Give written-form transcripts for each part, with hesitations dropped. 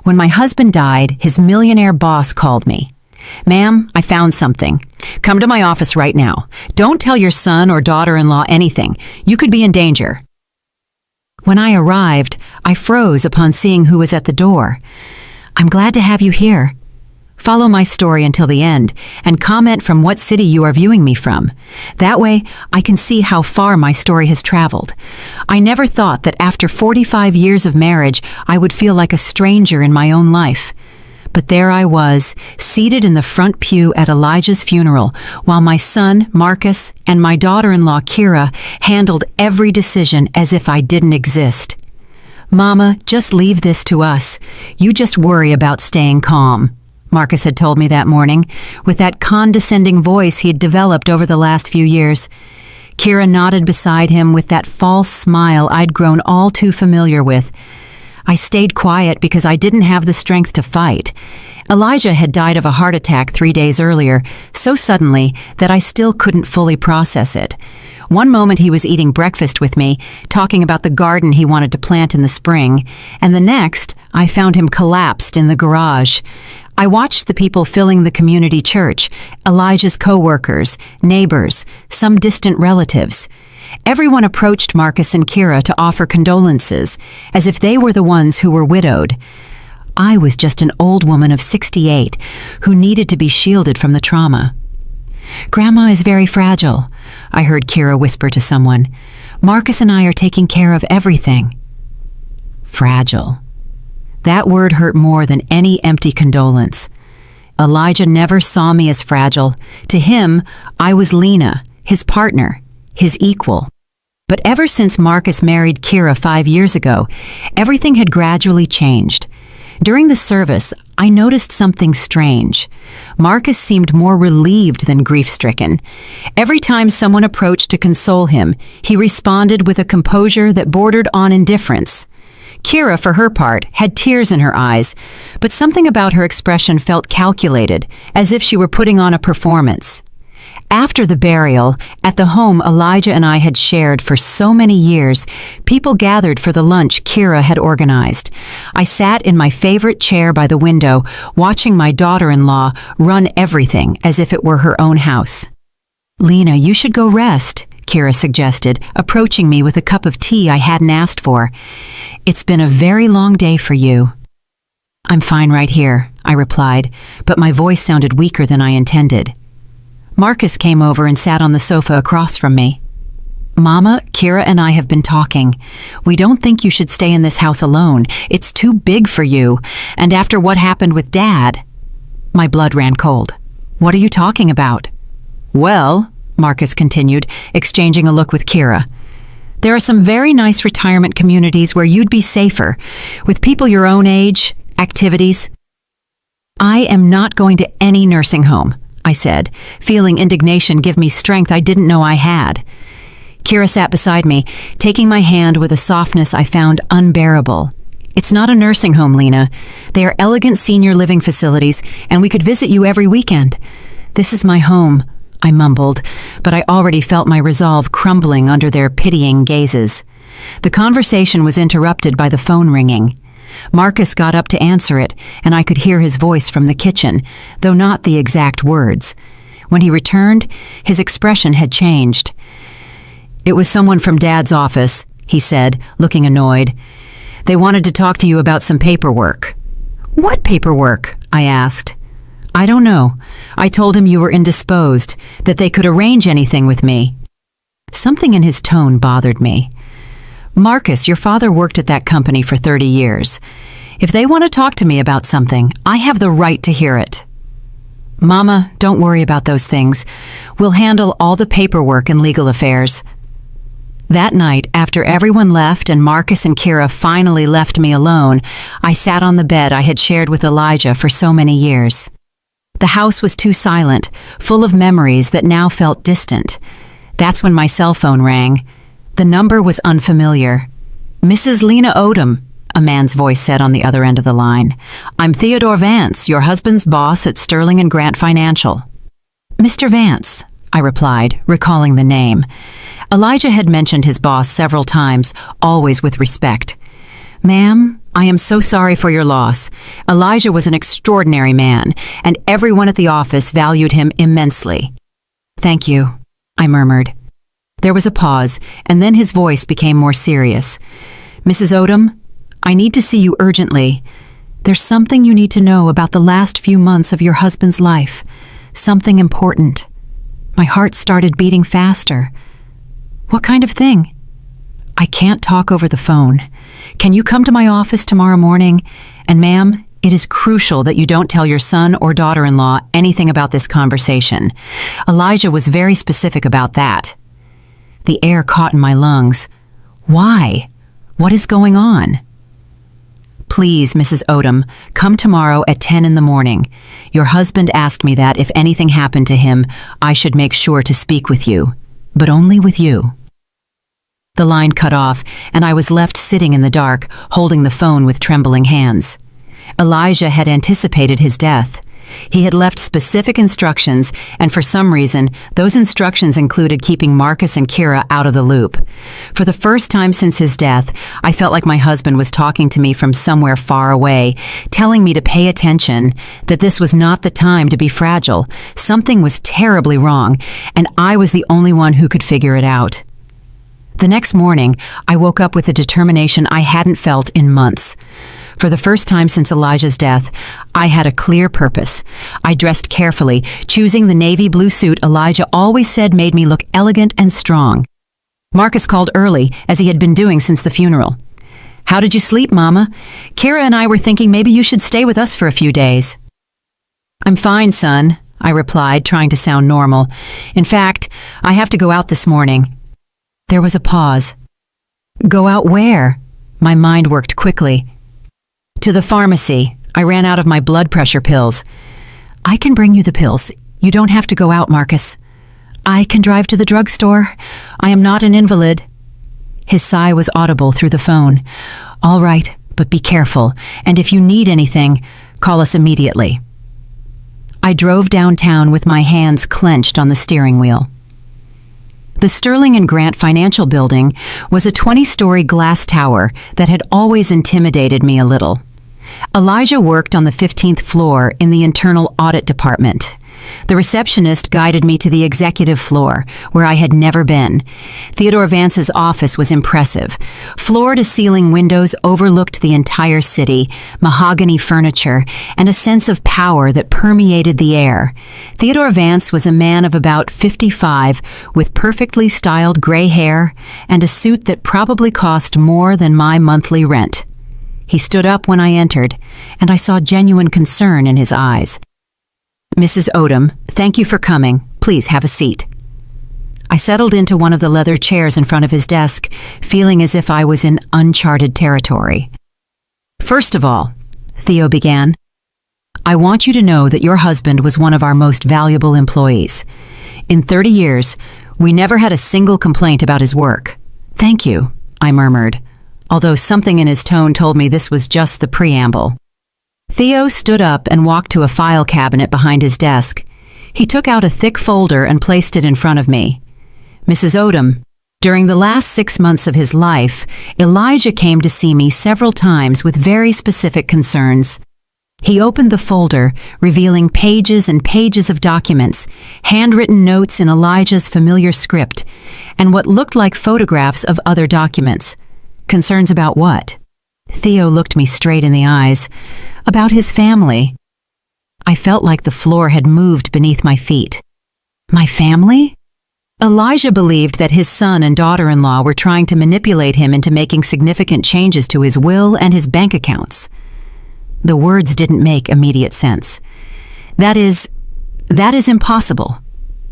When my husband died, his millionaire boss called me. "Ma'am, I found something. Come to my office right now. Don't tell your son or daughter-in-law anything. You could be in danger." When I arrived, I froze upon seeing who was at the door. "I'm glad to have you here. Follow my story until the end and comment from what city you are viewing me from. That way, I can see how far my story has traveled. I never thought that after 45 years of marriage, I would feel like a stranger in my own life. But there I was, seated in the front pew at Elijah's funeral, while my son, Marcus, and my daughter-in-law, Kira, handled every decision as if I didn't exist. "Mama, just leave this to us. You just worry about staying calm," Marcus had told me that morning, with that condescending voice he had developed over the last few years. Kira nodded beside him with that false smile I'd grown all too familiar with. I stayed quiet because I didn't have the strength to fight. Elijah had died of a heart attack 3 days earlier, so suddenly that I still couldn't fully process it. One moment he was eating breakfast with me, talking about the garden he wanted to plant in the spring, and the next, I found him collapsed in the garage. I watched the people filling the community church, Elijah's co-workers, neighbors, some distant relatives. Everyone approached Marcus and Kira to offer condolences, as if they were the ones who were widowed. I was just an old woman of 68 who needed to be shielded from the trauma. "Grandma is very fragile," I heard Kira whisper to someone. "Marcus and I are taking care of everything." Fragile. That word hurt more than any empty condolence. Elijah never saw me as fragile. To him, I was Lena, his partner, his equal. But ever since Marcus married Kira 5 years ago, everything had gradually changed. During the service, I noticed something strange. Marcus seemed more relieved than grief-stricken. Every time someone approached to console him, he responded with a composure that bordered on indifference. Kira, for her part, had tears in her eyes, but something about her expression felt calculated, as if she were putting on a performance. After the burial, at the home Elijah and I had shared for so many years, people gathered for the lunch Kira had organized. I sat in my favorite chair by the window, watching my daughter-in-law run everything as if it were her own house. "Lena, you should go rest," Kira suggested, approaching me with a cup of tea I hadn't asked for. "It's been a very long day for you." "I'm fine right here," I replied, but my voice sounded weaker than I intended. Marcus came over and sat on the sofa across from me. "Mama, Kira and I have been talking. We don't think you should stay in this house alone. It's too big for you. And after what happened with Dad..." My blood ran cold. "What are you talking about?" "Well," Marcus continued, exchanging a look with Kira, "there are some very nice retirement communities where you'd be safer, with people your own age, activities." "I am not going to any nursing home," I said, feeling indignation give me strength I didn't know I had. Kira sat beside me, taking my hand with a softness I found unbearable. "It's not a nursing home, Lena. They are elegant senior living facilities, and we could visit you every weekend. This is my home," I mumbled, but I already felt my resolve crumbling under their pitying gazes. The conversation was interrupted by the phone ringing. Marcus got up to answer it, and I could hear his voice from the kitchen, though not the exact words. When he returned, his expression had changed. "It was someone from Dad's office," he said, looking annoyed. "They wanted to talk to you about some paperwork." "What paperwork?" I asked. "I don't know. I told him you were indisposed, that they could arrange anything with me." Something in his tone bothered me. "Marcus, your father worked at that company for 30 years. If they want to talk to me about something, I have the right to hear it." "Mama, don't worry about those things. We'll handle all the paperwork and legal affairs." That night, after everyone left and Marcus and Kira finally left me alone, I sat on the bed I had shared with Elijah for so many years. The house was too silent, full of memories that now felt distant. That's when my cell phone rang. The number was unfamiliar. "Mrs. Lena Odom," a man's voice said on the other end of the line. "I'm Theodore Vance, your husband's boss at Sterling and Grant Financial." "Mr. Vance," I replied, recalling the name. Elijah had mentioned his boss several times, always with respect. Ma'am, I am so sorry for your loss. Elijah was an extraordinary man, and everyone at the office valued him immensely. Thank you, I murmured. There was a pause, and then his voice became more serious. Mrs. Odom, I need to see you urgently. There's something you need to know about the last few months of your husband's life. Something important. My heart started beating faster. What kind of thing? I can't talk over the phone. Can you come to my office tomorrow morning? And ma'am, it is crucial that you don't tell your son or daughter-in-law anything about this conversation. Elijah was very specific about that. The air caught in my lungs. Why? What is going on? Please, Mrs. Odom, come tomorrow at 10 in the morning. Your husband asked me that if anything happened to him, I should make sure to speak with you. But only with you. The line cut off, and I was left sitting in the dark, holding the phone with trembling hands. Elijah had anticipated his death. He had left specific instructions, and for some reason, those instructions included keeping Marcus and Kira out of the loop. For the first time since his death, I felt like my husband was talking to me from somewhere far away, telling me to pay attention, that this was not the time to be fragile. Something was terribly wrong, and I was the only one who could figure it out. The next morning, I woke up with a determination I hadn't felt in months. For the first time since Elijah's death, I had a clear purpose. I dressed carefully, choosing the navy blue suit Elijah always said made me look elegant and strong. Marcus called early, as he had been doing since the funeral. How did you sleep, Mama? Kira and I were thinking maybe you should stay with us for a few days. I'm fine, son, I replied, trying to sound normal. In fact, I have to go out this morning. There was a pause. Go out where? My mind worked quickly. To the pharmacy. I ran out of my blood pressure pills. I can bring you the pills. You don't have to go out, Marcus. I can drive to the drugstore. I am not an invalid. His sigh was audible through the phone. All right, but be careful, and if you need anything, call us immediately. I drove downtown with my hands clenched on the steering wheel. The Sterling and Grant Financial Building was a 20-story glass tower that had always intimidated me a little. Elijah worked on the 15th floor in the internal audit department. The receptionist guided me to the executive floor, where I had never been. Theodore Vance's office was impressive. Floor-to-ceiling windows overlooked the entire city, mahogany furniture, and a sense of power that permeated the air. Theodore Vance was a man of about 55, with perfectly styled gray hair and a suit that probably cost more than my monthly rent. He stood up when I entered, and I saw genuine concern in his eyes. Mrs. Odom, thank you for coming. Please have a seat. I settled into one of the leather chairs in front of his desk, feeling as if I was in uncharted territory. First of all, Theo began, I want you to know that your husband was one of our most valuable employees. In 30 years, we never had a single complaint about his work. Thank you, I murmured, although something in his tone told me this was just the preamble. Theo stood up and walked to a file cabinet behind his desk. He took out a thick folder and placed it in front of me. Mrs. Odom, during the last 6 months of his life, Elijah came to see me several times with very specific concerns. He opened the folder, revealing pages and pages of documents, handwritten notes in Elijah's familiar script, and what looked like photographs of other documents. Concerns about what? Theo looked me straight in the eyes. About his family. I felt like the floor had moved beneath my feet. My family? Elijah believed that his son and daughter-in-law were trying to manipulate him into making significant changes to his will and his bank accounts. The words didn't make immediate sense. That is impossible.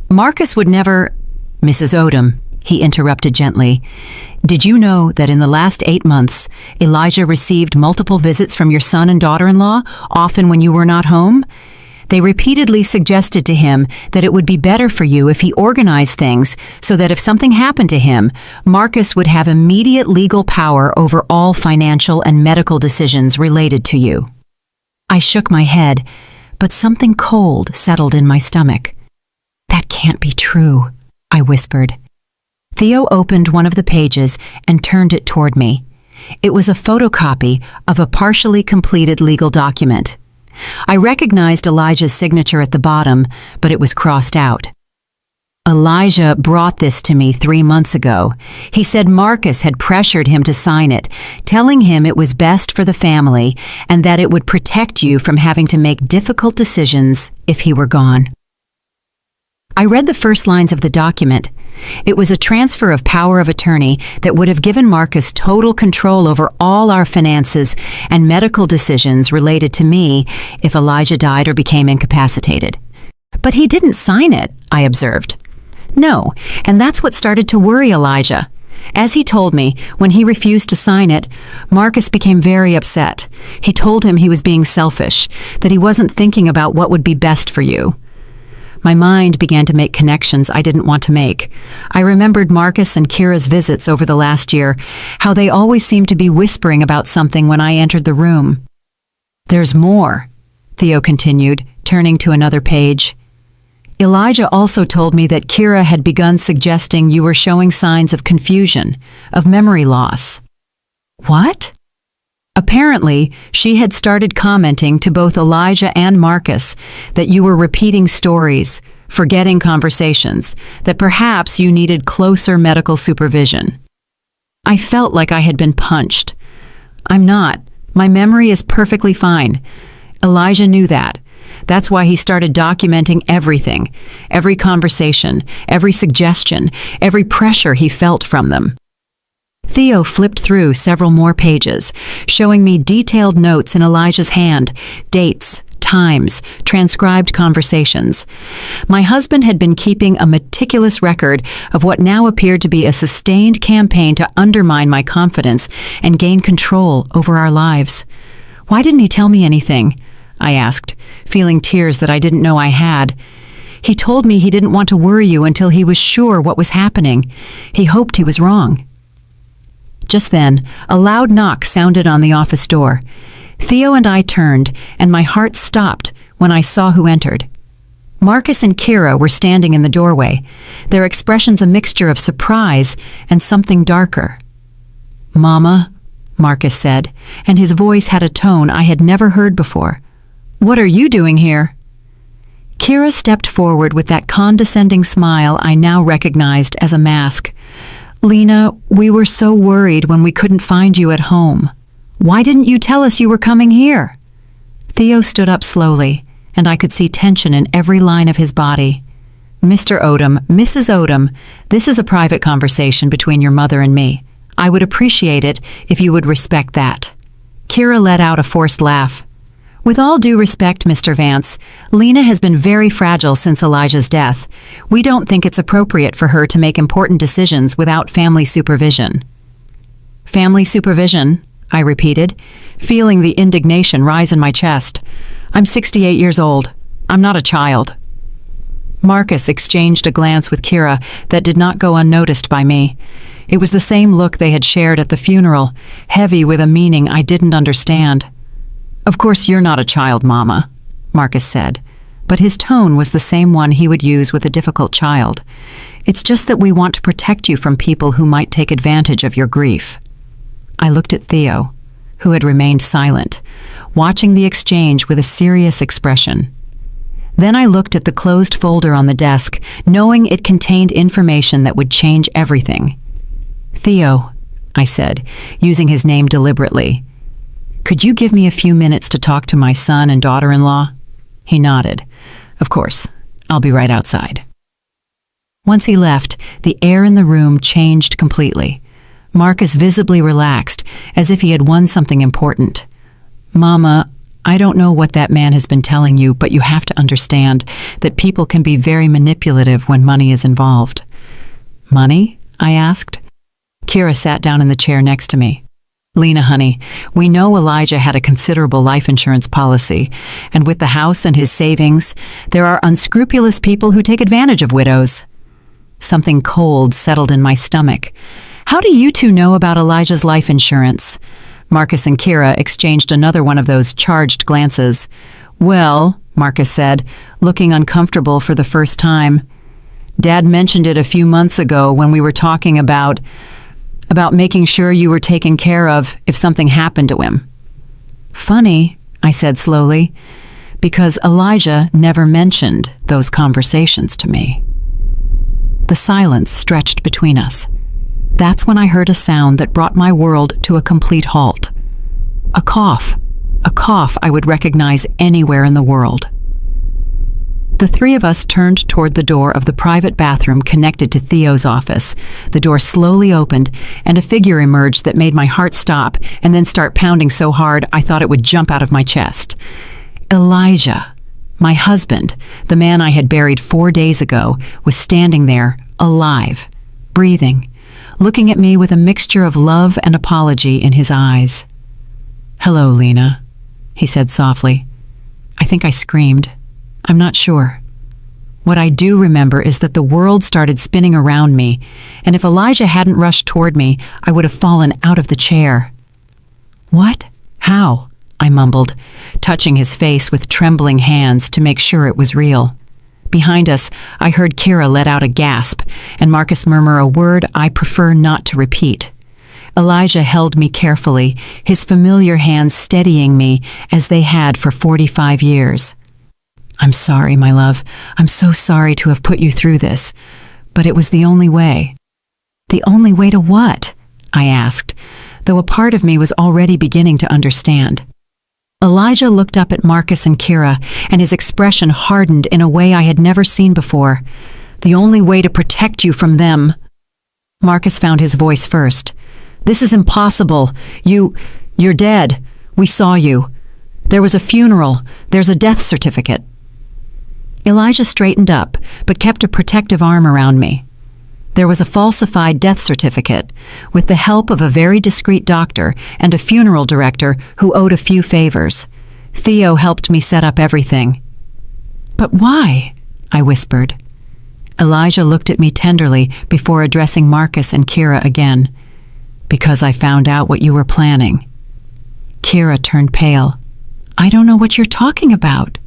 Marcus would never... Mrs. Odom, he interrupted gently. Did you know that in the last 8 months, Elijah received multiple visits from your son and daughter-in-law, often when you were not home? They repeatedly suggested to him that it would be better for you if he organized things so that if something happened to him, Marcus would have immediate legal power over all financial and medical decisions related to you. I shook my head, but something cold settled in my stomach. That can't be true, I whispered. Theo opened one of the pages and turned it toward me. It was a photocopy of a partially completed legal document. I recognized Elijah's signature at the bottom, but it was crossed out. Elijah brought this to me 3 months ago. He said Marcus had pressured him to sign it, telling him it was best for the family and that it would protect you from having to make difficult decisions if he were gone. I read the first lines of the document. It was a transfer of power of attorney that would have given Marcus total control over all our finances and medical decisions related to me if Elijah died or became incapacitated. But he didn't sign it, I observed. No, and that's what started to worry Elijah. As he told me, when he refused to sign it, Marcus became very upset. He told him he was being selfish, that he wasn't thinking about what would be best for you. My mind began to make connections I didn't want to make. I remembered Marcus and Kira's visits over the last year, how they always seemed to be whispering about something when I entered the room. "There's more," Theo continued, turning to another page. "Elijah also told me that Kira had begun suggesting you were showing signs of confusion, of memory loss." "What?" "Apparently, she had started commenting to both Elijah and Marcus that you were repeating stories, forgetting conversations, that perhaps you needed closer medical supervision." I felt like I had been punched. "I'm not. My memory is perfectly fine." Elijah knew that. That's why he started documenting everything, every conversation, every suggestion, every pressure he felt from them. Theo flipped through several more pages, showing me detailed notes in Elijah's hand, dates, times, transcribed conversations. My husband had been keeping a meticulous record of what now appeared to be a sustained campaign to undermine my confidence and gain control over our lives. "Why didn't he tell me anything?" I asked, feeling tears that I didn't know I had. "He told me he didn't want to worry you until he was sure what was happening. He hoped he was wrong." Just then, a loud knock sounded on the office door. Theo and I turned, and my heart stopped when I saw who entered. Marcus and Kira were standing in the doorway, their expressions a mixture of surprise and something darker. "Mama," Marcus said, and his voice had a tone I had never heard before. "What are you doing here?" Kira stepped forward with that condescending smile I now recognized as a mask. "Lena, we were so worried when we couldn't find you at home. Why didn't you tell us you were coming here?" Theo stood up slowly, and I could see tension in every line of his body. "Mr. Odom, Mrs. Odom, this is a private conversation between your mother and me. I would appreciate it if you would respect that." Kira let out a forced laugh. "With all due respect, Mr. Vance, Lena has been very fragile since Elijah's death. We don't think it's appropriate for her to make important decisions without family supervision." "Family supervision?" I repeated, feeling the indignation rise in my chest. "I'm 68 years old. I'm not a child." Marcus exchanged a glance with Kira that did not go unnoticed by me. It was the same look they had shared at the funeral, heavy with a meaning I didn't understand. "Of course you're not a child, Mama," Marcus said, but his tone was the same one he would use with a difficult child. "It's just that we want to protect you from people who might take advantage of your grief." I looked at Theo, who had remained silent, watching the exchange with a serious expression. Then I looked at the closed folder on the desk, knowing it contained information that would change everything. "Theo," I said, using his name deliberately, "could you give me a few minutes to talk to my son and daughter-in-law?" He nodded. "Of course. I'll be right outside." Once he left, the air in the room changed completely. Marcus visibly relaxed, as if he had won something important. "Mama, I don't know what that man has been telling you, but you have to understand that people can be very manipulative when money is involved." "Money?" I asked. Kira sat down in the chair next to me. "Lena, honey, we know Elijah had a considerable life insurance policy, and with the house and his savings, there are unscrupulous people who take advantage of widows." Something cold settled in my stomach. "How do you two know about Elijah's life insurance?" Marcus and Kira exchanged another one of those charged glances. "Well," Marcus said, looking uncomfortable for the first time, "Dad mentioned it a few months ago when we were talking about..." about making sure you were taken care of if something happened to him. Funny, I said slowly, because Elijah never mentioned those conversations to me. The silence stretched between us. That's when I heard a sound that brought my world to a complete halt. A cough I would recognize anywhere in the world. The three of us turned toward the door of the private bathroom connected to Theo's office. The door slowly opened, and a figure emerged that made my heart stop and then start pounding so hard I thought it would jump out of my chest. Elijah, my husband, the man I had buried 4 days ago, was standing there, alive, breathing, looking at me with a mixture of love and apology in his eyes. "Hello, Lena," he said softly. I think I screamed. I'm not sure. What I do remember is that the world started spinning around me, and if Elijah hadn't rushed toward me, I would have fallen out of the chair. "What? How?" I mumbled, touching his face with trembling hands to make sure it was real. Behind us, I heard Kira let out a gasp, and Marcus murmur a word I prefer not to repeat. Elijah held me carefully, his familiar hands steadying me as they had for 45 years. "I'm sorry, my love. I'm so sorry to have put you through this. But it was the only way." "The only way to what?" I asked, though a part of me was already beginning to understand. Elijah looked up at Marcus and Kira, and his expression hardened in a way I had never seen before. "The only way to protect you from them." Marcus found his voice first. "This is impossible. You're dead. We saw you. There was a funeral. There's a death certificate." Elijah straightened up, but kept a protective arm around me. There was a falsified death certificate, with the help of a very discreet doctor and a funeral director who owed a few favors. Theo helped me set up everything. "But why?" I whispered. Elijah looked at me tenderly before addressing Marcus and Kira again. "Because I found out what you were planning." Kira turned pale. "I don't know what you're talking about."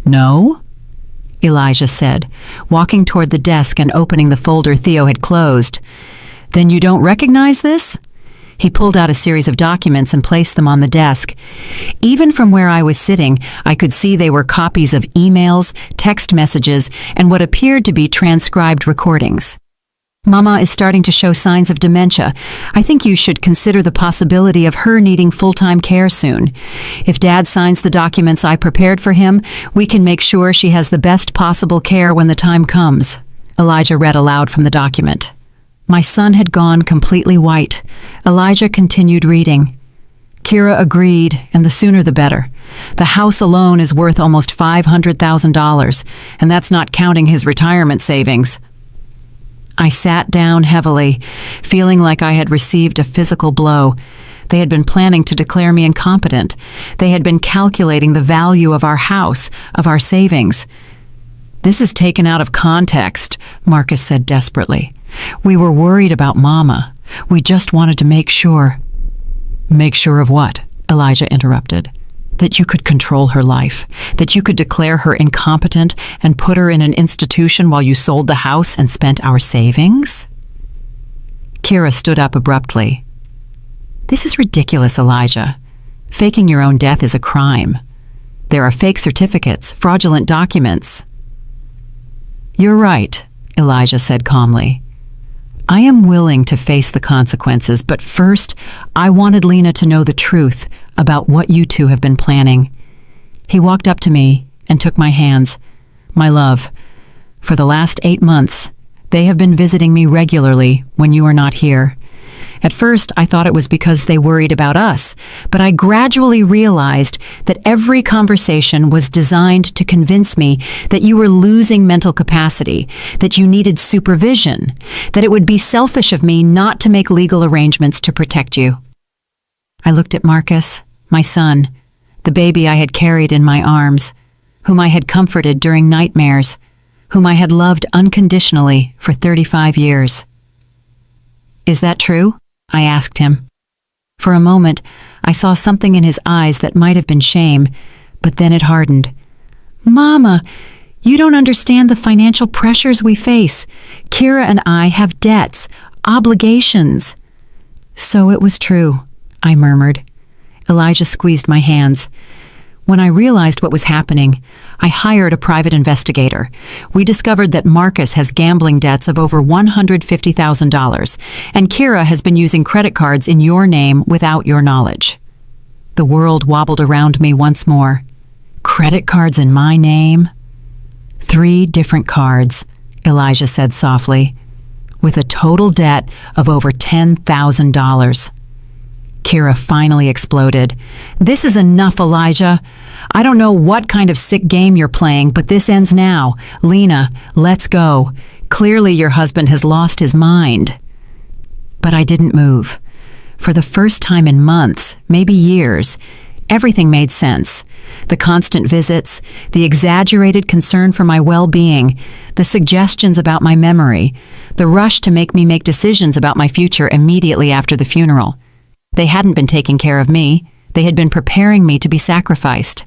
"No?" Elijah said, walking toward the desk and opening the folder Theo had closed. "Then you don't recognize this?" He pulled out a series of documents and placed them on the desk. Even from where I was sitting, I could see they were copies of emails, text messages, and what appeared to be transcribed recordings. "Mama is starting to show signs of dementia. I think you should consider the possibility of her needing full-time care soon. If Dad signs the documents I prepared for him, we can make sure she has the best possible care when the time comes." Elijah read aloud from the document. My son had gone completely white. Elijah continued reading. Kira agreed, and the sooner the better. The house alone is worth almost $500,000, and that's not counting his retirement savings. I sat down heavily, feeling like I had received a physical blow. They had been planning to declare me incompetent. They had been calculating the value of our house, of our savings. "This is taken out of context," Marcus said desperately. "We were worried about Mama. We just wanted to make sure." "Make sure of what?" Elijah interrupted. "That you could control her life, that you could declare her incompetent and put her in an institution while you sold the house and spent our savings?" Kira stood up abruptly. "This is ridiculous, Elijah. Faking your own death is a crime. There are fake certificates, fraudulent documents." "You're right," Elijah said calmly. "I am willing to face the consequences, but first, I wanted Lena to know the truth about what you two have been planning." He walked up to me and took my hands. "My love, for the last 8 months, they have been visiting me regularly when you are not here. At first, I thought it was because they worried about us, but I gradually realized that every conversation was designed to convince me that you were losing mental capacity, that you needed supervision, that it would be selfish of me not to make legal arrangements to protect you." I looked at Marcus, my son, the baby I had carried in my arms, whom I had comforted during nightmares, whom I had loved unconditionally for 35 years. "Is that true?" I asked him. For a moment, I saw something in his eyes that might have been shame, but then it hardened. "Mama, you don't understand the financial pressures we face. Kira and I have debts. Obligations. So it was true, I murmured. Elijah squeezed my hands. When I realized what was happening, I hired a private investigator. We discovered that Marcus has gambling debts of over $150,000, and Kira has been using credit cards in your name without your knowledge. The world wobbled around me once more. Credit cards in my name? 3 different cards, Elijah said softly, with a total debt of over $10,000. Kira finally exploded. This is enough, Elijah. I don't know what kind of sick game you're playing, but this ends now. Lena, let's go. Clearly your husband has lost his mind. But I didn't move. For the first time in months, maybe years, everything made sense. The constant visits, the exaggerated concern for my well-being, the suggestions about my memory, the rush to make me make decisions about my future immediately after the funeral. They hadn't been taking care of me. They had been preparing me to be sacrificed.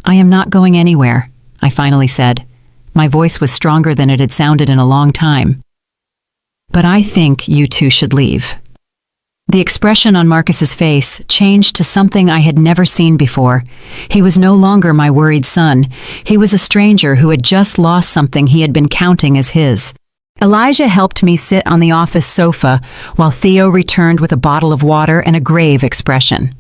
I am not going anywhere, I finally said. My voice was stronger than it had sounded in a long time. But I think you two should leave. The expression on Marcus's face changed to something I had never seen before. He was no longer my worried son. He was a stranger who had just lost something he had been counting as his. Elijah helped me sit on the office sofa while Theo returned with a bottle of water and a grave expression.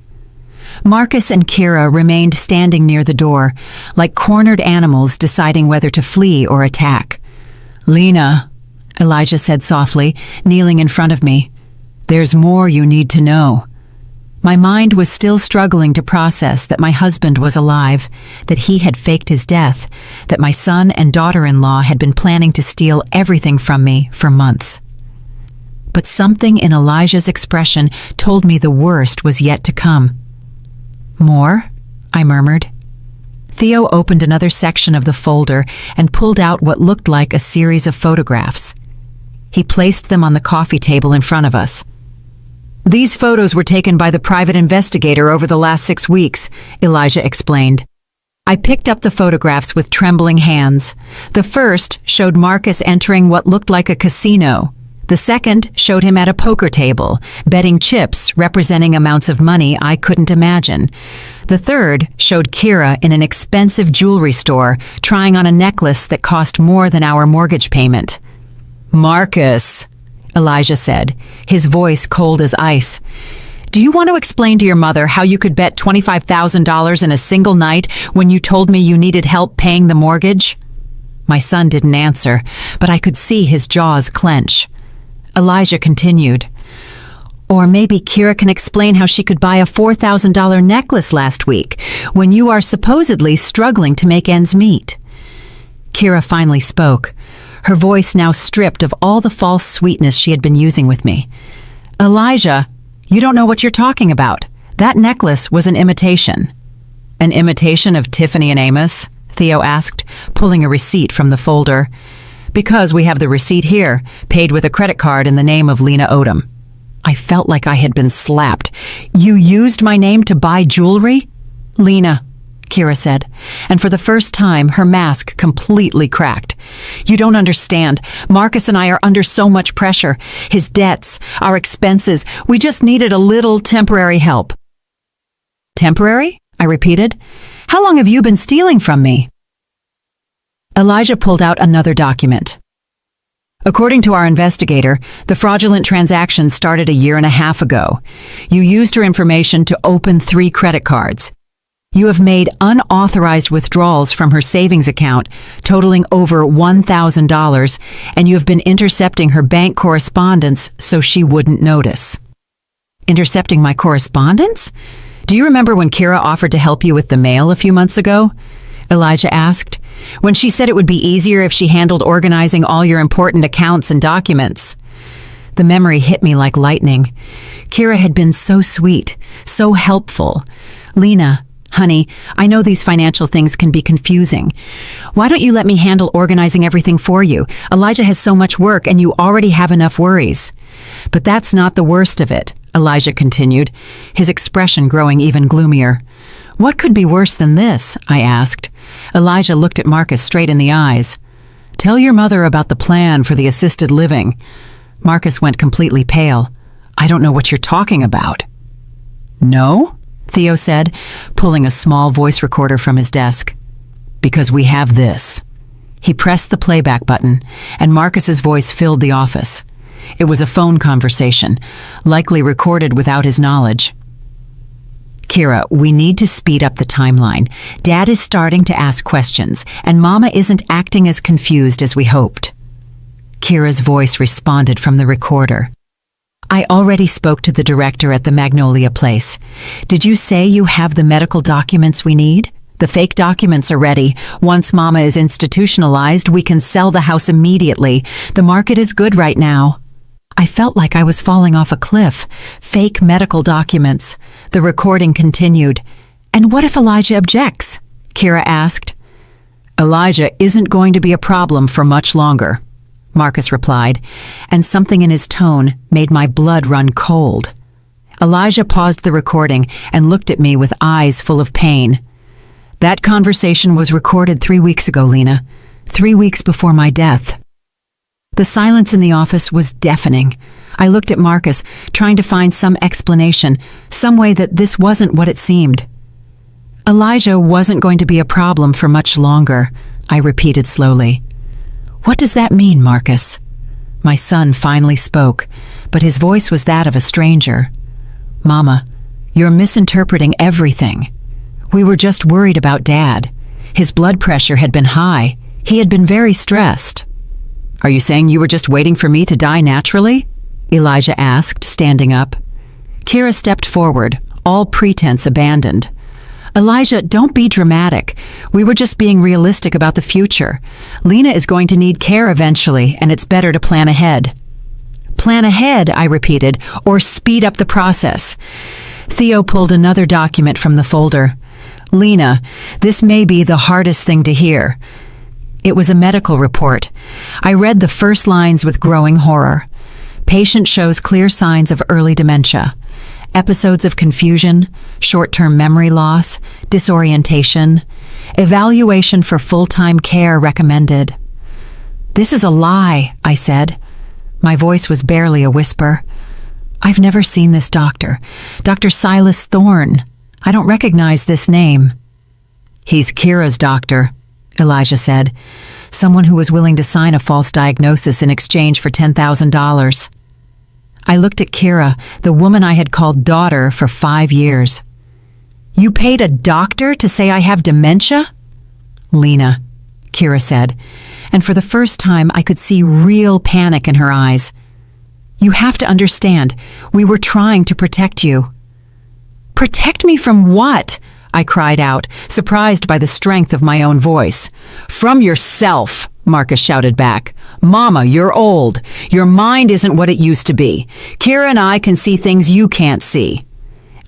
Marcus and Kira remained standing near the door, like cornered animals deciding whether to flee or attack. "Lena," Elijah said softly, kneeling in front of me, "there's more you need to know." My mind was still struggling to process that my husband was alive, that he had faked his death, that my son and daughter-in-law had been planning to steal everything from me for months. But something in Elijah's expression told me the worst was yet to come. "More?" I murmured. Theo opened another section of the folder and pulled out what looked like a series of photographs. He placed them on the coffee table in front of us. "These photos were taken by the private investigator over the last 6 weeks," Elijah explained. I picked up the photographs with trembling hands. The first showed Marcus entering what looked like a casino. The second showed him at a poker table, betting chips representing amounts of money I couldn't imagine. The third showed Kira in an expensive jewelry store, trying on a necklace that cost more than our mortgage payment. "Marcus," Elijah said, his voice cold as ice. "Do you want to explain to your mother how you could bet $25,000 in a single night when you told me you needed help paying the mortgage?" My son didn't answer, but I could see his jaws clench. Elijah continued, "Or maybe Kira can explain how she could buy a $4,000 necklace last week when you are supposedly struggling to make ends meet." Kira finally spoke, her voice now stripped of all the false sweetness she had been using with me. "Elijah, you don't know what you're talking about. That necklace was an imitation." "An imitation of Tiffany and Amos?" Theo asked, pulling a receipt from the folder. "Because we have the receipt here, paid with a credit card in the name of Lena Odom." I felt like I had been slapped. "You used my name to buy jewelry?" "Lena," Kira said, and for the first time her mask completely cracked. "You don't understand. Marcus and I are under so much pressure. His debts, our expenses. We just needed a little temporary help." "Temporary?" I repeated. "How long have you been stealing from me?" Elijah pulled out another document. "According to our investigator, the fraudulent transaction started a 1.5 years ago. You used her information to open 3 credit cards. You have made unauthorized withdrawals from her savings account totaling over $1,000, and you have been intercepting her bank correspondence so she wouldn't notice." "Intercepting my correspondence? Do you remember when Kira offered to help you with the mail a few months ago?" Elijah asked. "When she said it would be easier if she handled organizing all your important accounts and documents." The memory hit me like lightning. Kira had been so sweet, so helpful. "Lena, honey, I know these financial things can be confusing. Why don't you let me handle organizing everything for you? Elijah has so much work and you already have enough worries." "But that's not the worst of it," Elijah continued, his expression growing even gloomier. "What could be worse than this?" I asked. Elijah looked at Marcus straight in the eyes. "Tell your mother about the plan for the assisted living." Marcus went completely pale. I don't know what you're talking about. No? Theo said, pulling a small voice recorder from his desk. Because we have this. He pressed the playback button, and Marcus's voice filled the office. It was a phone conversation, likely recorded without his knowledge. Kira, we need to speed up the timeline. Dad is starting to ask questions, and Mama isn't acting as confused as we hoped. Kira's voice responded from the recorder. I already spoke to the director at the Magnolia Place. Did you say you have the medical documents we need? The fake documents are ready. Once Mama is institutionalized, we can sell the house immediately. The market is good right now. I felt like I was falling off a cliff. Fake medical documents. The recording continued. And what if Elijah objects? Kira asked. Elijah isn't going to be a problem for much longer, Marcus replied, and something in his tone made my blood run cold. Elijah paused the recording and looked at me with eyes full of pain. That conversation was recorded 3 weeks ago, Lena. 3 weeks before my death. The silence in the office was deafening. I looked at Marcus, trying to find some explanation, some way that this wasn't what it seemed. Elijah wasn't going to be a problem for much longer, I repeated slowly. What does that mean, Marcus? My son finally spoke, but his voice was that of a stranger. Mama, you're misinterpreting everything. We were just worried about Dad. His blood pressure had been high. He had been very stressed. Are you saying you were just waiting for me to die naturally? Elijah asked, standing up. Kira stepped forward, all pretense abandoned. Elijah, don't be dramatic. We were just being realistic about the future. Lena is going to need care eventually, and it's better to plan ahead. Plan ahead, I repeated, or speed up the process. Theo pulled another document from the folder. Lena, this may be the hardest thing to hear. It was a medical report. I read the first lines with growing horror. Patient shows clear signs of early dementia. Episodes of confusion, short-term memory loss, disorientation. Evaluation for full-time care recommended. This is a lie, I said. My voice was barely a whisper. I've never seen this doctor. Dr. Silas Thorne. I don't recognize this name. He's Kira's doctor, Elijah said. Someone who was willing to sign a false diagnosis in exchange for $10,000. I looked at Kira, the woman I had called daughter for 5 years. You paid a doctor to say I have dementia? Lena, Kira said, and for the first time I could see real panic in her eyes. You have to understand, we were trying to protect you. Protect me from what? I cried out, surprised by the strength of my own voice. From yourself, Marcus shouted back. Mama, you're old. Your mind isn't what it used to be. Kira and I can see things you can't see.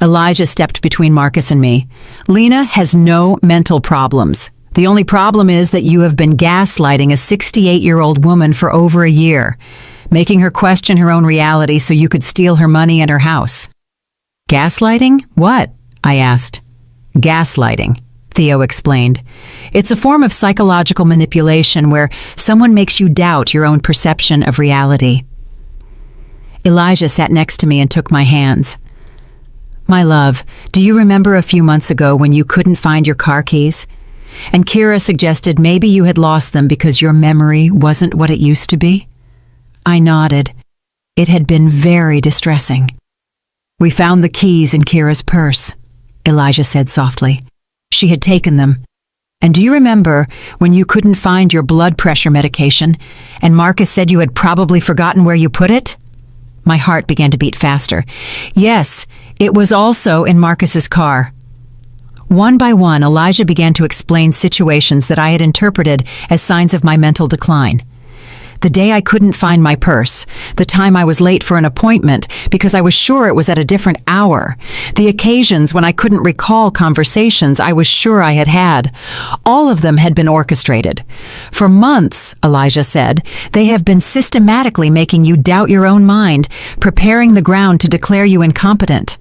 Elijah stepped between Marcus and me. Lena has no mental problems. The only problem is that you have been gaslighting a 68-year-old woman for over a year, making her question her own reality so you could steal her money and her house. Gaslighting? What? I asked. Gaslighting, Theo explained. It's a form of psychological manipulation where someone makes you doubt your own perception of reality. Elijah sat next to me and took my hands. My love, do you remember a few months ago when you couldn't find your car keys? And Kira suggested maybe you had lost them because your memory wasn't what it used to be? I nodded. It had been very distressing. We found the keys in Kira's purse, Elijah said softly. She had taken them. And do you remember when you couldn't find your blood pressure medication and Marcus said you had probably forgotten where you put it? My heart began to beat faster. Yes, it was also in Marcus's car. One by one, Elijah began to explain situations that I had interpreted as signs of my mental decline. The day I couldn't find my purse, the time I was late for an appointment because I was sure it was at a different hour, the occasions when I couldn't recall conversations I was sure I had had. All of them had been orchestrated. For months, Elijah said, they have been systematically making you doubt your own mind, preparing the ground to declare you incompetent.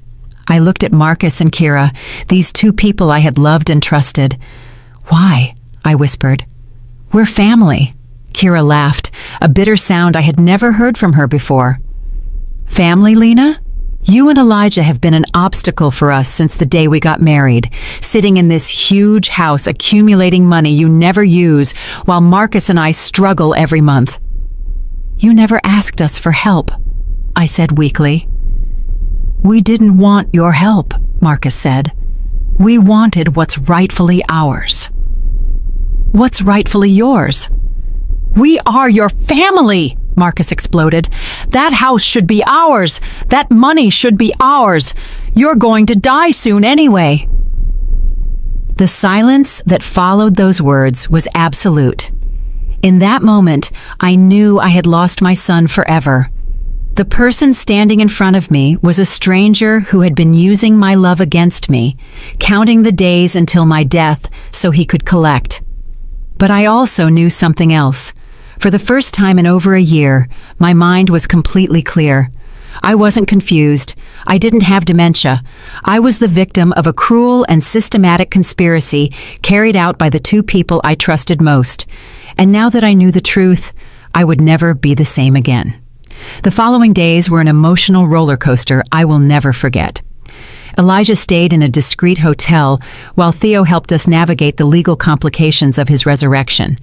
I looked at Marcus and Kira, these two people I had loved and trusted. Why? I whispered. We're family. Kira laughed, a bitter sound I had never heard from her before. Family, Lena? You and Elijah have been an obstacle for us since the day we got married, sitting in this huge house accumulating money you never use while Marcus and I struggle every month. You never asked us for help, I said weakly. We didn't want your help, Marcus said. We wanted what's rightfully ours. What's rightfully yours? We are your family, Marcus exploded. That house should be ours. That money should be ours. You're going to die soon anyway. The silence that followed those words was absolute. In that moment, I knew I had lost my son forever. The person standing in front of me was a stranger who had been using my love against me, counting the days until my death so he could collect. But I also knew something else. For the first time in over a year, my mind was completely clear. I wasn't confused. I didn't have dementia. I was the victim of a cruel and systematic conspiracy carried out by the two people I trusted most. And now that I knew the truth, I would never be the same again. The following days were an emotional roller coaster I will never forget. Elijah stayed in a discreet hotel while Theo helped us navigate the legal complications of his resurrection.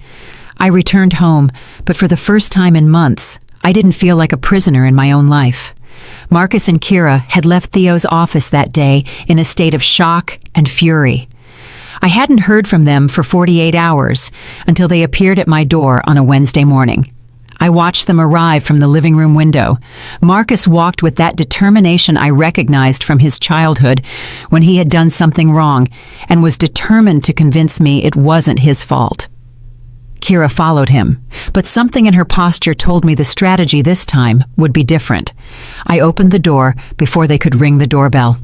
I returned home, but for the first time in months, I didn't feel like a prisoner in my own life. Marcus and Kira had left Theo's office that day in a state of shock and fury. I hadn't heard from them for 48 hours until they appeared at my door on a Wednesday morning. I watched them arrive from the living room window. Marcus walked with that determination I recognized from his childhood when he had done something wrong and was determined to convince me it wasn't his fault. Kira followed him, but something in her posture told me the strategy this time would be different. I opened the door before they could ring the doorbell.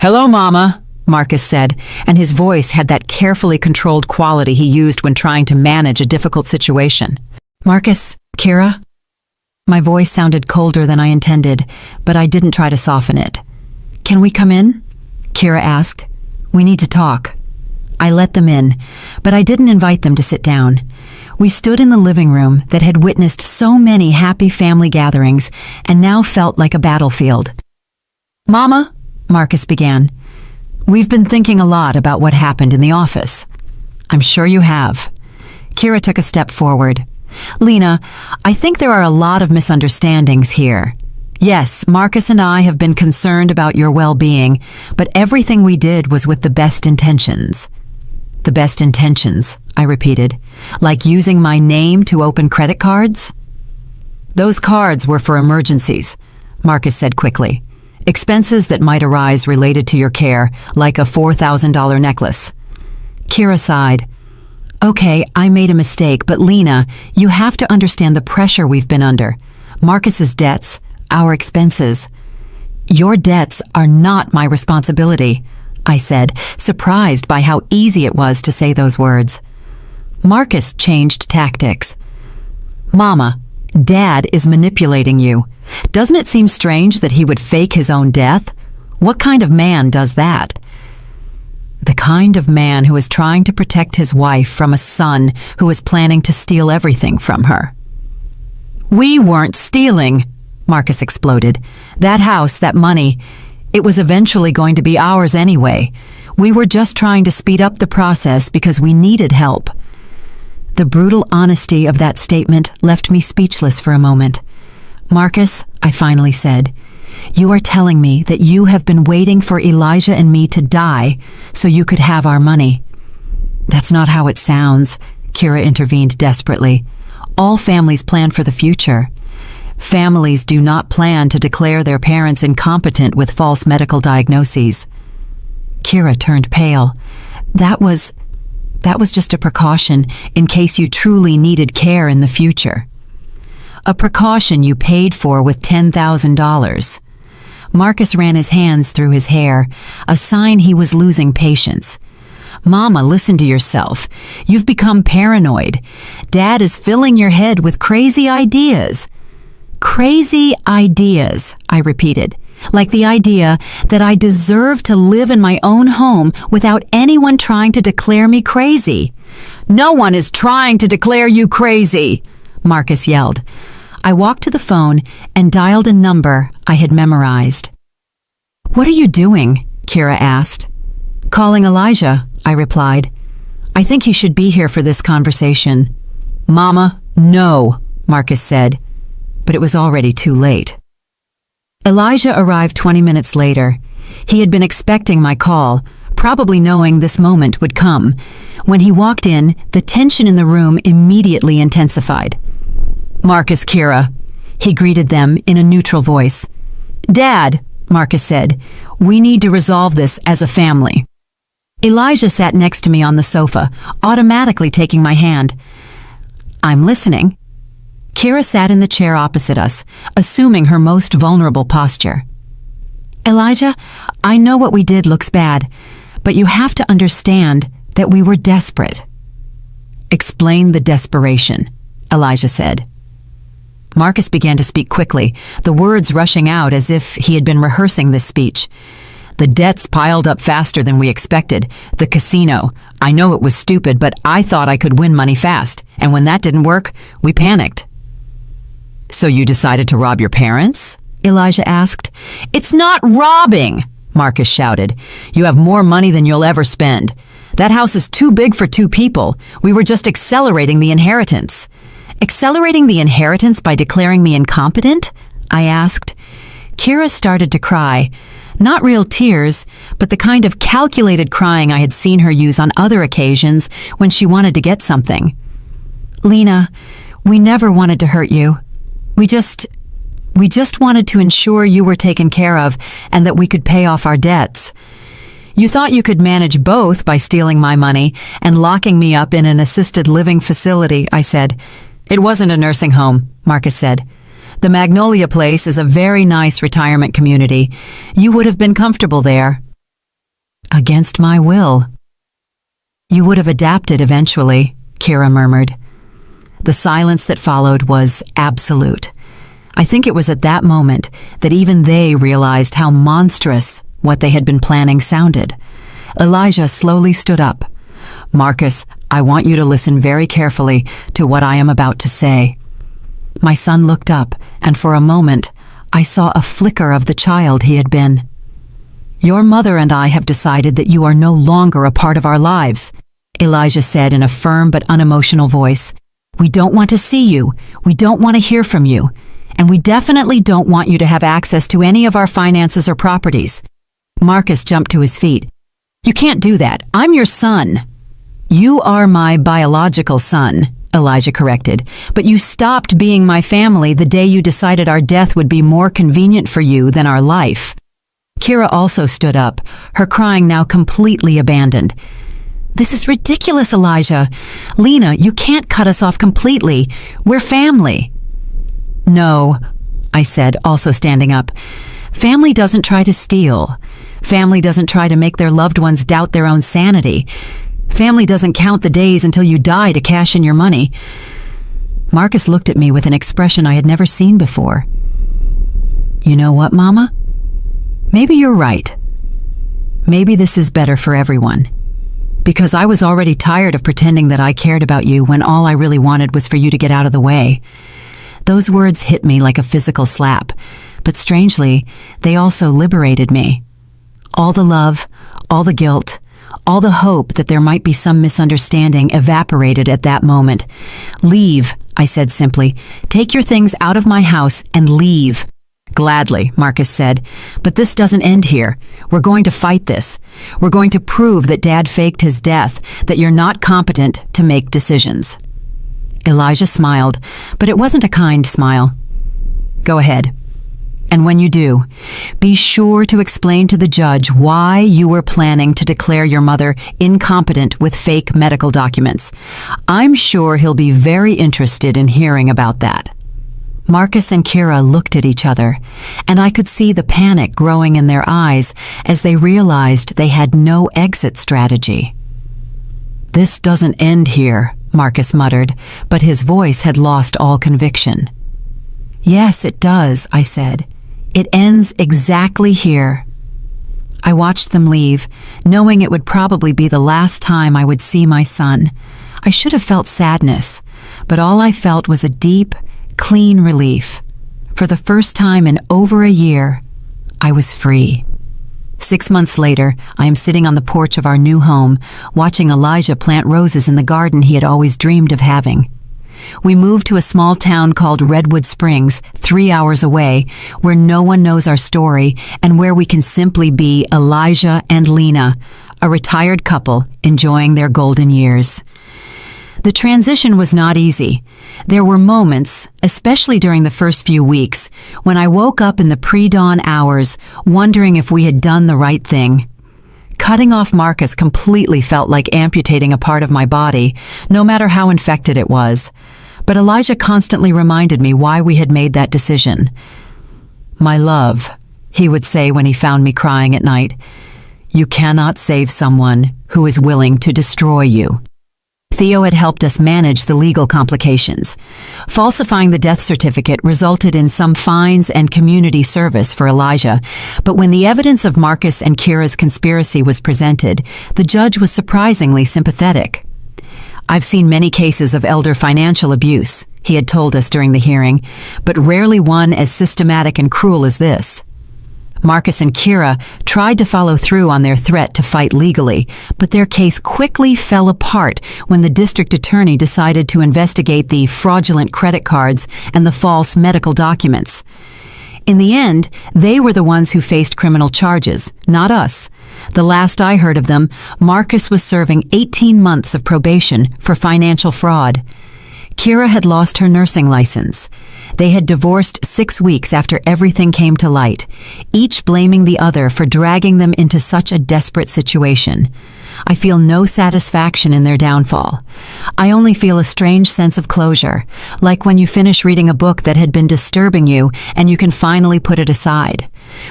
"Hello, Mama," Marcus said, and his voice had that carefully controlled quality he used when trying to manage a difficult situation. "Marcus, Kira?" My voice sounded colder than I intended, but I didn't try to soften it. "Can we come in?" Kira asked. "We need to talk." I let them in, but I didn't invite them to sit down. We stood in the living room that had witnessed so many happy family gatherings and now felt like a battlefield. "Mama," Marcus began, "we've been thinking a lot about what happened in the office." "I'm sure you have." Kira took a step forward. "Lena, I think there are a lot of misunderstandings here. Yes, Marcus and I have been concerned about your well-being, but everything we did was with the best intentions." "The best intentions," I repeated, "like using my name to open credit cards?" "Those cards were for emergencies," Marcus said quickly. "Expenses that might arise related to your care, like a $4,000 necklace." Kira sighed. "Okay, I made a mistake, but Lena, you have to understand the pressure we've been under. Marcus's debts, our expenses." "Your debts are not my responsibility," I said, surprised by how easy it was to say those words. Marcus changed tactics. "Mama, Dad is manipulating you. Doesn't it seem strange that he would fake his own death? What kind of man does that?" "The kind of man who is trying to protect his wife from a son who is planning to steal everything from her." "We weren't stealing," Marcus exploded. "That house, that money, it was eventually going to be ours anyway. We were just trying to speed up the process because we needed help." The brutal honesty of that statement left me speechless for a moment. "Marcus," I finally said, "you are telling me that you have been waiting for Elijah and me to die so you could have our money." "That's not how it sounds," Kira intervened desperately. "All families plan for the future. Families do not plan to declare their parents incompetent with false medical diagnoses." Kira turned pale. That was just a precaution in case you truly needed care in the future. A precaution you paid for with $10,000. Marcus ran his hands through his hair, a sign he was losing patience. "Mama, listen to yourself. You've become paranoid. Dad is filling your head with crazy ideas." "Crazy ideas," I repeated, "like the idea that I deserve to live in my own home without anyone trying to declare me crazy. "No one is trying to declare you crazy," Marcus yelled. I walked to the phone and dialed a number I had memorized. "What are you doing?" Kira asked. "Calling Elijah," I replied. "I think he should be here for this conversation." "Mama, no," Marcus said, but it was already too late. Elijah arrived 20 minutes later. He had been expecting my call, probably knowing this moment would come. When he walked in, the tension in the room immediately intensified. "Marcus, Kira," he greeted them in a neutral voice. "Dad," Marcus said, "we need to resolve this as a family." Elijah sat next to me on the sofa, automatically taking my hand. "I'm listening." Kira sat in the chair opposite us, assuming her most vulnerable posture. "Elijah, I know what we did looks bad, but you have to understand that we were desperate." "Explain the desperation," Elijah said. Marcus began to speak quickly, the words rushing out as if he had been rehearsing this speech. "The debts piled up faster than we expected. The casino. I know it was stupid, but I thought I could win money fast, and when that didn't work, we panicked." "So you decided to rob your parents?" Elijah asked. "It's not robbing," Marcus shouted. "You have more money than you'll ever spend. That house is too big for two people. We were just accelerating the inheritance." "Accelerating the inheritance by declaring me incompetent?" I asked. Kira started to cry. Not real tears, but the kind of calculated crying I had seen her use on other occasions when she wanted to get something. "Lena, we never wanted to hurt you. We just wanted to ensure you were taken care of and that we could pay off our debts. You thought you could manage both by stealing my money and locking me up in an assisted living facility," I said. "It wasn't a nursing home," Marcus said. "The Magnolia Place is a very nice retirement community. You would have been comfortable there." "Against my will." "You would have adapted eventually," Kira murmured. The silence that followed was absolute. I think it was at that moment that even they realized how monstrous what they had been planning sounded. Elijah slowly stood up. "Marcus, I want you to listen very carefully to what I am about to say." My son looked up, and for a moment, I saw a flicker of the child he had been. "Your mother and I have decided that you are no longer a part of our lives," Elijah said in a firm but unemotional voice. "We don't want to see you. We don't want to hear from you. And we definitely don't want you to have access to any of our finances or properties." Marcus jumped to his feet. "You can't do that. I'm your son." "You are my biological son," Elijah corrected, "but you stopped being my family the day you decided our death would be more convenient for you than our life." Kira also stood up, her crying now completely abandoned. "This is ridiculous, Elijah. Lena, you can't cut us off completely. We're family." "No," I said, also standing up. "Family doesn't try to steal. Family doesn't try to make their loved ones doubt their own sanity. Family doesn't count the days until you die to cash in your money." Marcus looked at me with an expression I had never seen before. "You know what, Mama? Maybe you're right. Maybe this is better for everyone. Because I was already tired of pretending that I cared about you when all I really wanted was for you to get out of the way." Those words hit me like a physical slap, but strangely, they also liberated me. All the love, all the guilt, all the hope that there might be some misunderstanding evaporated at that moment. "Leave," I said simply. "Take your things out of my house and leave." "Gladly," Marcus said, "but this doesn't end here. We're going to fight this. We're going to prove that Dad faked his death, that you're not competent to make decisions." Elijah smiled, but it wasn't a kind smile. "Go ahead. And when you do, be sure to explain to the judge why you were planning to declare your mother incompetent with fake medical documents. I'm sure he'll be very interested in hearing about that." Marcus and Kira looked at each other, and I could see the panic growing in their eyes as they realized they had no exit strategy. "This doesn't end here," Marcus muttered, but his voice had lost all conviction. "Yes, it does," I said. "It ends exactly here." I watched them leave, knowing it would probably be the last time I would see my son. I should have felt sadness, but all I felt was a deep, clean relief. For the first time in over a year, I was free. 6 months later, I am sitting on the porch of our new home, watching Elijah plant roses in the garden he had always dreamed of having. We moved to a small town called Redwood Springs, 3 hours away, where no one knows our story and where we can simply be Elijah and Lena, a retired couple enjoying their golden years. The transition was not easy. There were moments, especially during the first few weeks, when I woke up in the pre-dawn hours wondering if we had done the right thing. Cutting off Marcus completely felt like amputating a part of my body, no matter how infected it was. But Elijah constantly reminded me why we had made that decision. "My love," he would say when he found me crying at night, "you cannot save someone who is willing to destroy you." Theo had helped us manage the legal complications. Falsifying the death certificate resulted in some fines and community service for Elijah, but when the evidence of Marcus and Kira's conspiracy was presented, the judge was surprisingly sympathetic. "I've seen many cases of elder financial abuse," he had told us during the hearing, "but rarely one as systematic and cruel as this." Marcus and Kira tried to follow through on their threat to fight legally, but their case quickly fell apart when the district attorney decided to investigate the fraudulent credit cards and the false medical documents. In the end, they were the ones who faced criminal charges, not us. The last I heard of them, Marcus was serving 18 months of probation for financial fraud. Kira had lost her nursing license. They had divorced 6 weeks after everything came to light, each blaming the other for dragging them into such a desperate situation. I feel no satisfaction in their downfall. I only feel a strange sense of closure, like when you finish reading a book that had been disturbing you and you can finally put it aside.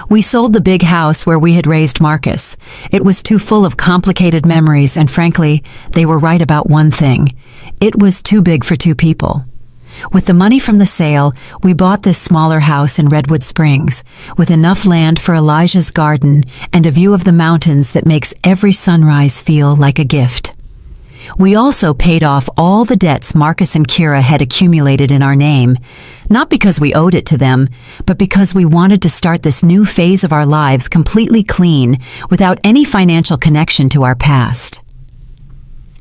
We sold the big house where we had raised Marcus. It was too full of complicated memories, and frankly, they were right about one thing. It was too big for 2 people. With the money from the sale, we bought this smaller house in Redwood Springs, with enough land for Elijah's garden and a view of the mountains that makes every sunrise feel like a gift. We also paid off all the debts Marcus and Kira had accumulated in our name, not because we owed it to them, but because we wanted to start this new phase of our lives completely clean, without any financial connection to our past.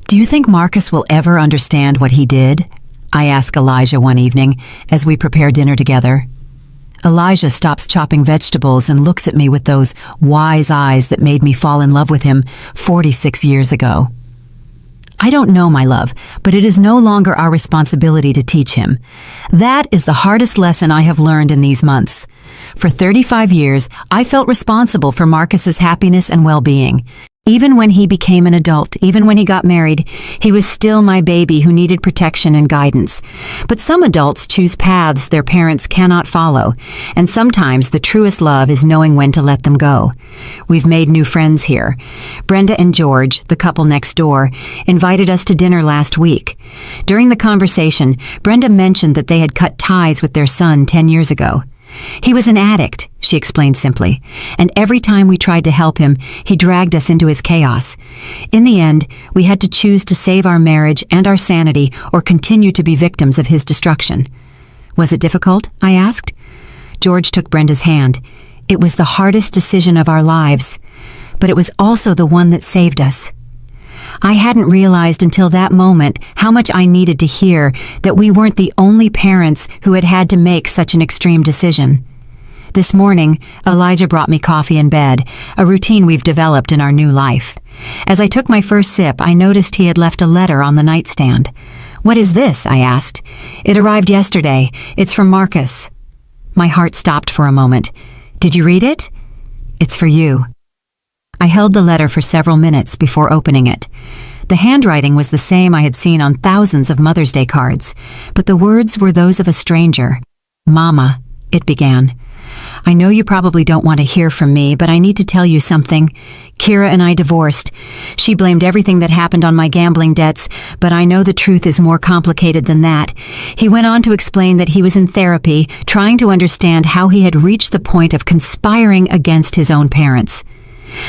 "Do you think Marcus will ever understand what he did?" I ask Elijah one evening as we prepare dinner together. Elijah stops chopping vegetables and looks at me with those wise eyes that made me fall in love with him 46 years ago. "I don't know, my love, but it is no longer our responsibility to teach him. That is the hardest lesson I have learned in these months. For 35 years, I felt responsible for Marcus's happiness and well-being. Even when he became an adult, even when he got married, he was still my baby who needed protection and guidance. But some adults choose paths their parents cannot follow, and sometimes the truest love is knowing when to let them go. We've made new friends here. Brenda and George, the couple next door, invited us to dinner last week. During the conversation, Brenda mentioned that they had cut ties with their son 10 years ago. He was an addict, she explained simply, and every time we tried to help him, he dragged us into his chaos. In the end, we had to choose to save our marriage and our sanity or continue to be victims of his destruction. Was it difficult? I asked. George took Brenda's hand. It was the hardest decision of our lives, but it was also the one that saved us. I hadn't realized until that moment how much I needed to hear that we weren't the only parents who had had to make such an extreme decision. This morning, Elijah brought me coffee in bed, a routine we've developed in our new life. As I took my first sip, I noticed he had left a letter on the nightstand. "What is this?" I asked. "It arrived yesterday. It's from Marcus." My heart stopped for a moment. "Did you read it?" "It's for you." I held the letter for several minutes before opening it. The handwriting was the same I had seen on thousands of Mother's Day cards, but the words were those of a stranger. "Mama," it began. "I know you probably don't want to hear from me, but I need to tell you something. Kira and I divorced. She blamed everything that happened on my gambling debts, but I know the truth is more complicated than that." He went on to explain that he was in therapy, trying to understand how he had reached the point of conspiring against his own parents.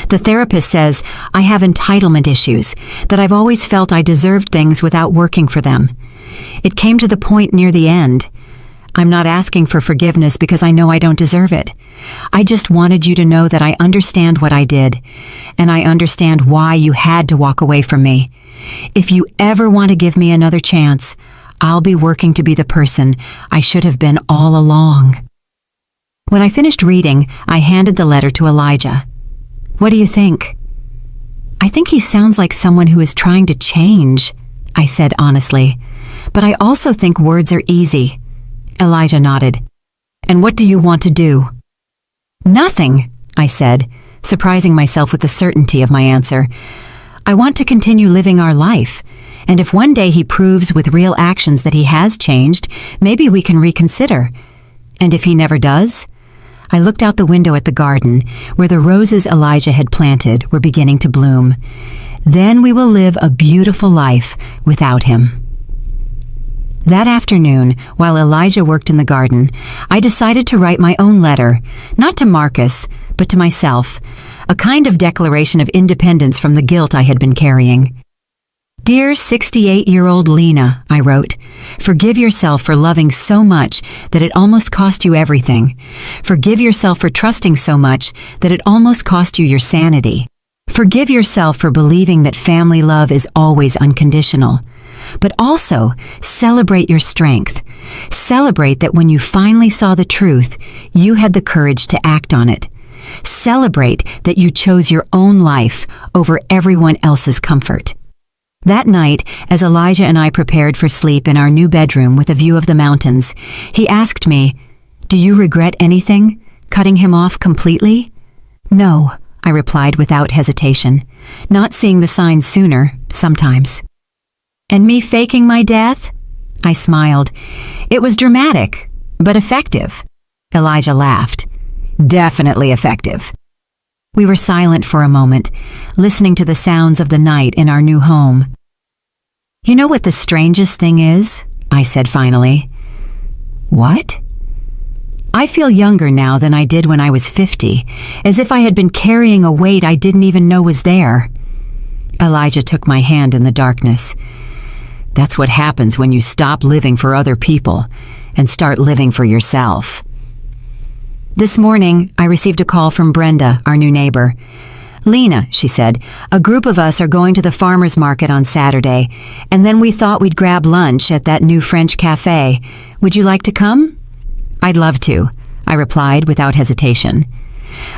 The therapist says I have entitlement issues, that I've always felt I deserved things without working for them. It came to the point near the end. I'm not asking for forgiveness because I know I don't deserve it. I just wanted you to know that I understand what I did, and I understand why you had to walk away from me. If you ever want to give me another chance, I'll be working to be the person I should have been all along. When I finished reading, I handed the letter to Elijah. What do you think? I think he sounds like someone who is trying to change, I said honestly. But I also think words are easy. Elijah nodded. And what do you want to do? Nothing, I said, surprising myself with the certainty of my answer. I want to continue living our life, and if one day he proves with real actions that he has changed, maybe we can reconsider. And if he never does? I looked out the window at the garden, where the roses Elijah had planted were beginning to bloom. Then we will live a beautiful life without him. That afternoon, while Elijah worked in the garden, I decided to write my own letter, not to Marcus, but to myself, a kind of declaration of independence from the guilt I had been carrying. Dear 68-year-old Lena, I wrote, forgive yourself for loving so much that it almost cost you everything. Forgive yourself for trusting so much that it almost cost you your sanity. Forgive yourself for believing that family love is always unconditional. But also, celebrate your strength. Celebrate that when you finally saw the truth, you had the courage to act on it. Celebrate that you chose your own life over everyone else's comfort. That night, as Elijah and I prepared for sleep in our new bedroom with a view of the mountains, he asked me, "Do you regret anything? Cutting him off completely?" "No," I replied without hesitation. "Not seeing the signs sooner, sometimes." "And me faking my death?" I smiled. "It was dramatic, but effective." Elijah laughed. "Definitely effective." We were silent for a moment, listening to the sounds of the night in our new home. "You know what the strangest thing is?" I said finally. "What?" "I feel younger now than I did when I was 50, as if I had been carrying a weight I didn't even know was there." Elijah took my hand in the darkness. "That's what happens when you stop living for other people and start living for yourself." This morning, I received a call from Brenda, our new neighbor. "Lena," she said, "a group of us are going to the farmer's market on Saturday, and then we thought we'd grab lunch at that new French cafe. Would you like to come?" "I'd love to," I replied without hesitation.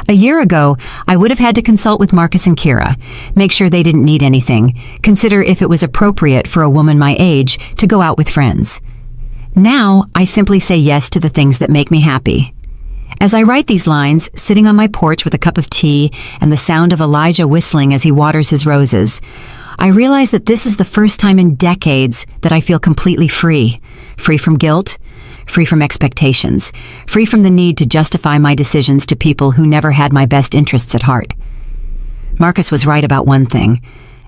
A year ago, I would have had to consult with Marcus and Kira, make sure they didn't need anything, consider if it was appropriate for a woman my age to go out with friends. Now, I simply say yes to the things that make me happy. As I write these lines, sitting on my porch with a cup of tea and the sound of Elijah whistling as he waters his roses, I realize that this is the first time in decades that I feel completely free. Free from guilt, free from expectations, free from the need to justify my decisions to people who never had my best interests at heart. Marcus was right about one thing.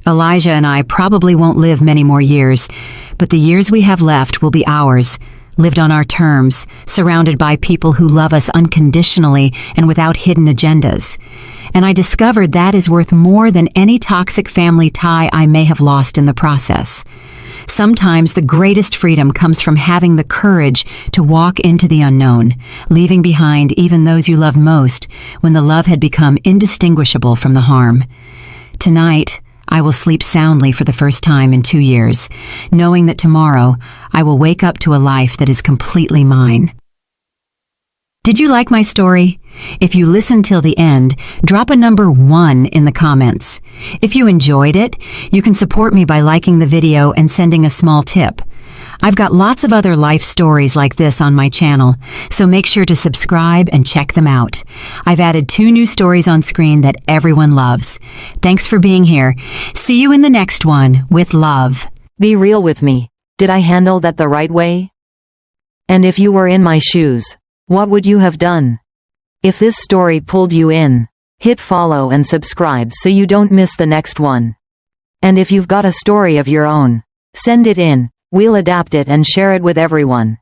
Elijah and I probably won't live many more years, but the years we have left will be ours, lived on our terms, surrounded by people who love us unconditionally and without hidden agendas. And I discovered that is worth more than any toxic family tie I may have lost in the process. Sometimes the greatest freedom comes from having the courage to walk into the unknown, leaving behind even those you loved most when the love had become indistinguishable from the harm. Tonight, I will sleep soundly for the first time in 2 years, knowing that tomorrow I will wake up to a life that is completely mine. Did you like my story? If you listened till the end, drop a number 1 in the comments. If you enjoyed it, you can support me by liking the video and sending a small tip. I've got lots of other life stories like this on my channel, so make sure to subscribe and check them out. I've added 2 new stories on screen that everyone loves. Thanks for being here. See you in the next one, with love. Be real with me. Did I handle that the right way? And if you were in my shoes, what would you have done? If this story pulled you in, hit follow and subscribe so you don't miss the next one. And if you've got a story of your own, send it in. We'll adapt it and share it with everyone.